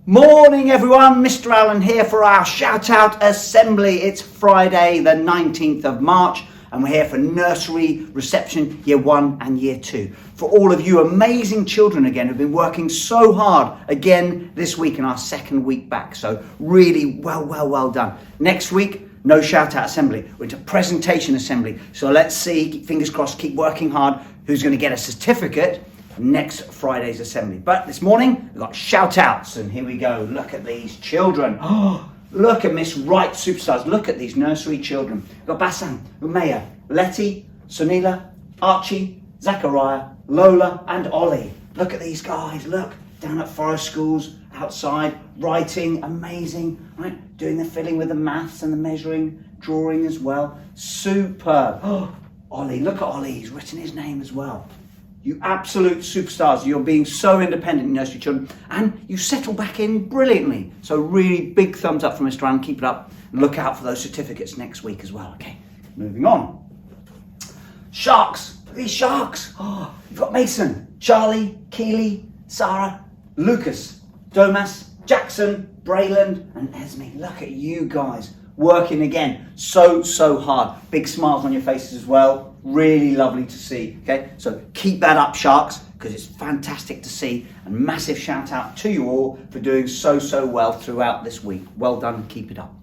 Morning everyone, Mr. Allen here for our shout out assembly. It's Friday the 19th of March and we're here for nursery reception year 1 and year 2. For all of you amazing children again who've been working so hard again this week in our second week back. So really well done. Next week, no shout out assembly. We're into presentation assembly. So let's see, fingers crossed, keep working hard, who's going to get a certificate next Friday's assembly. But this morning we've got shout outs and here we go. Look at these children. Oh, look at Miss Wright Superstars. Look at these nursery children. We've got Bassam, Umaya, Letty, Sunila, Archie, Zachariah, Lola and Ollie. Look at these guys. Look, down at Forest Schools, outside, writing, amazing, right? Doing the filling with the maths and the measuring, drawing as well. Superb. Oh, Ollie, look at Ollie. He's written his name as well. You absolute superstars. You're being so independent, nursery children, and you settle back in brilliantly. So really big thumbs up from Mr. Allen. Keep it up. Look out for those certificates next week as well. Okay, moving on. Sharks. Look at these sharks. Oh, you've got Mason, Charlie, Keely, Sarah, Lucas, Domas, Jackson, Brayland, and Esme. Look at you guys working again so hard. Big smiles on your faces as well. Really lovely to see. Okay, so keep that up, sharks, because it's fantastic to see. And massive shout out to you all for doing so well throughout this week. Well done, keep it up.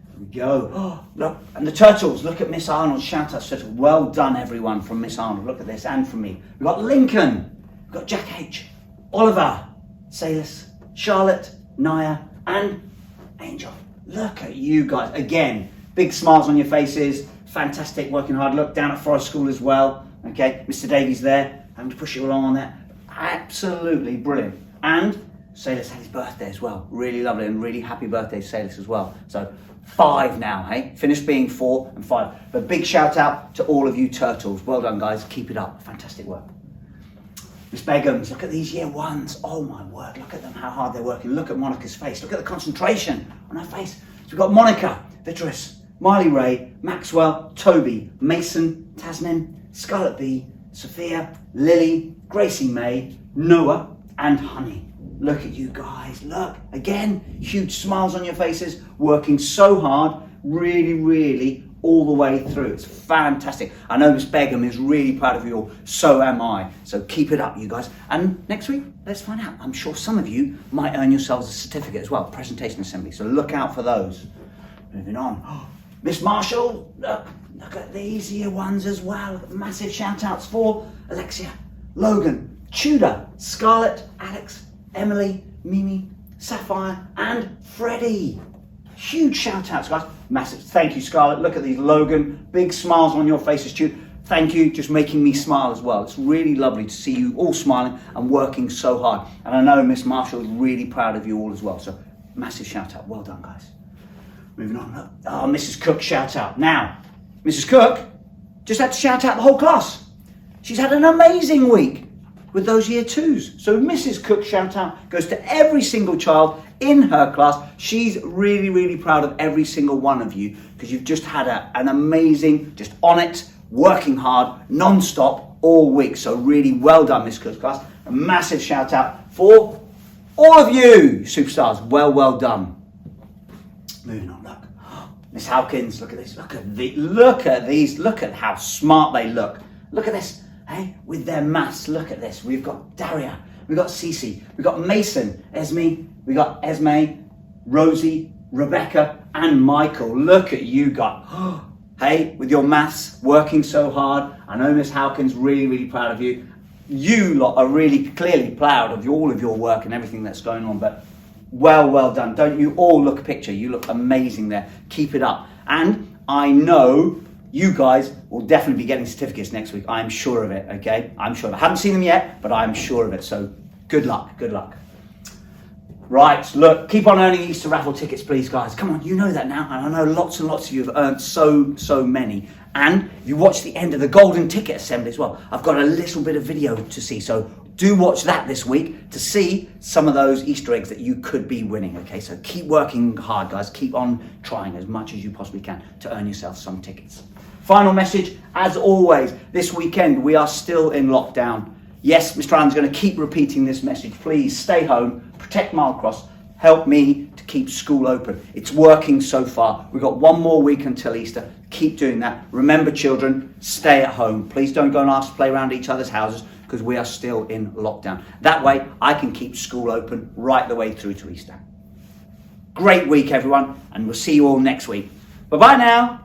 Here we go. Oh, look, and the turtles. Look at Miss Arnold's shout out. So well done, everyone, from Miss Arnold. Look at this, and from me. We've got Lincoln. We've got Jack H, Oliver, Salis, Charlotte, Naya, and Angel. Look at you guys again. Big smiles on your faces. Fantastic, working hard. Look down at Forest School as well. Okay, Mr. Davies there, having to push you along on that. Absolutely brilliant. And Salis had his birthday as well. Really lovely and really happy birthday, Salis, as well. So 5 now, hey? Finished being 4 and 5. But big shout out to all of you turtles. Well done, guys. Keep it up. Fantastic work. Miss Begums, look at these year 1s. Oh my word, look at them, how hard they're working. Look at Monica's face. Look at the concentration on her face. So we've got Monica, Vitris, Miley Ray, Maxwell, Toby, Mason, Tasnim, Scarlett B, Sophia, Lily, Gracie May, Noah, and Honey. Look at you guys, look. Again, huge smiles on your faces, working so hard, really all the way through. It's fantastic. I know Miss Begum is really proud of you all, so am I. So keep it up, you guys. And next week, let's find out. I'm sure some of you might earn yourselves a certificate as well, presentation assembly, so look out for those. Moving on. Miss Marshall, look at these year 1s as well. Massive shout outs for Alexia, Logan, Tudor, Scarlett, Alex, Emily, Mimi, Sapphire, and Freddie. Huge shout outs, guys. Massive. Thank you, Scarlett. Look at these, Logan. Big smiles on your faces, Tudor. Thank you, just making me smile as well. It's really lovely to see you all smiling and working so hard. And I know Miss Marshall is really proud of you all as well. So massive shout out. Well done, guys. Moving on, look. Oh, Mrs. Cook shout out. Now, Mrs. Cook just had to shout out the whole class. She's had an amazing week with those year 2s. So Mrs. Cook shout out goes to every single child in her class. She's really proud of every single one of you because you've just had an amazing, just on it, working hard, non-stop all week. So really well done, Miss Cook's class. A massive shout out for all of you superstars. Well done. Moving on, look. Miss Hawkins, look at this. Look at these. Look at how smart they look. Look at this. Hey, with their maths, look at this. We've got Daria, we've got Cece, we've got Mason, Esme, we've got Esme, Rosie, Rebecca, and Michael. Look at you guys. Hey, with your maths, working so hard. I know Miss Hawkins really proud of you. You lot are really clearly proud of all of your work and everything that's going on, but well done. Don't you all look a picture? You look amazing there. Keep it up. And I know you guys will definitely be getting certificates next week. I'm sure of it, okay? I'm sure of it. I haven't seen them yet, but I'm sure of it. So good luck. Right, look, keep on earning Easter raffle tickets, please, guys. Come on, you know that now. And I know lots and lots of you have earned so many. And you watch the end of the golden ticket assembly as well. I've got a little bit of video to see, so do watch that this week to see some of those Easter eggs that you could be winning, okay? So keep working hard, guys. Keep on trying as much as you possibly can to earn yourself some tickets. Final message, as always, this weekend we are still in lockdown. Yes, Mr. Allen's going to keep repeating this message. Please stay home, protect Marlcross, help me to keep school open. It's working so far. We've got one more week until Easter. Keep doing that. Remember, children, stay at home. Please don't go and ask to play around each other's houses because we are still in lockdown. That way, I can keep school open right the way through to Easter. Great week, everyone, and we'll see you all next week. Bye-bye now.